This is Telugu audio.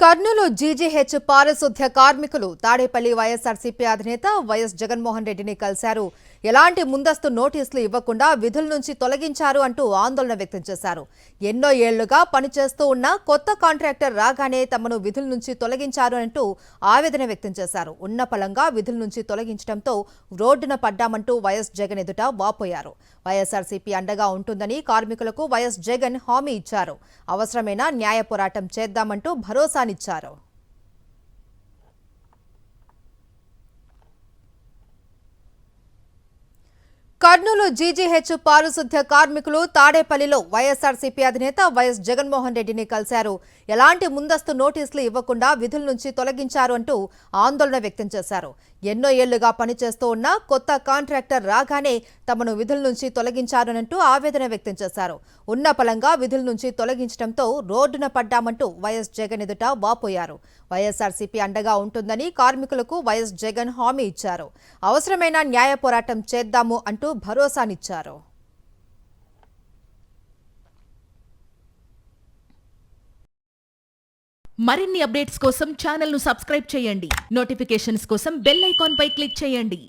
కర్నూలు జీజీహెచ్ పారిశుద్ధ్య కార్మికులు తాడేపల్లి వైఎస్ఆర్సీపీ అధినేత వైఎస్ జగన్మోహన్ రెడ్డిని కలిశారు. ఎలాంటి ముందస్తు నోటీసులు ఇవ్వకుండా విధుల నుంచి తొలగించారు అంటూ ఆందోళన వ్యక్తం చేశారు. ఎన్నో ఏళ్లుగా పనిచేస్తూ ఉన్న కొత్త కాంట్రాక్టర్ రాగానే తమను విధుల నుంచి తొలగించారు అంటూ ఆవేదన వ్యక్తం చేశారు. ఉన్న పలంగా విధుల నుంచి తొలగించడంతో రోడ్డున పడ్డామంటూ వైఎస్ జగన్ ఎదుట వాపోయారు. వైఎస్ఆర్సీపీ అండగా ఉంటుందని కార్మికులకు వైఎస్ జగన్ హామీ ఇచ్చారు. అవసరమైన న్యాయ పోరాటం చేద్దామంటూ భరోసానిచ్చారు. కర్నూలు జీజీహెచ్ పారిశుద్ధ్య కార్మికులు తాడేపల్లిలో వైఎస్ఆర్సీపీ అధినేత వైఎస్ జగన్మోహన్ రెడ్డిని కలిశారు. ఎలాంటి ముందస్తు నోటీసులు ఇవ్వకుండా విధుల నుంచి తొలగించారు అంటూ ఆందోళన వ్యక్తం చేశారు. ఎన్నో ఏళ్లుగా పనిచేస్తూ ఉన్న కొత్త కాంట్రాక్టర్ రాగానే తమను విధుల నుంచి తొలగించారనంటూ ఆవేదన వ్యక్తం చేశారు. ఉన్న పలంగా విధుల నుంచి తొలగించడంతో రోడ్డున పడ్డామంటూ వైఎస్ జగన్ ఎదుట వాపోయారు. వైఎస్ఆర్సీపీ అండగా ఉంటుందని కార్మికులకు వైఎస్ జగన్ హామీ ఇచ్చారు. అవసరమైన న్యాయ పోరాటం చేద్దాము అంటూ భరోసానిచ్చారు. మరిన్ని అప్డేట్స్ కోసం ఛానల్ ను సబ్స్క్రైబ్ చేయండి. నోటిఫికేషన్స్ కోసం బెల్ ఐకాన్ పై క్లిక్ చేయండి.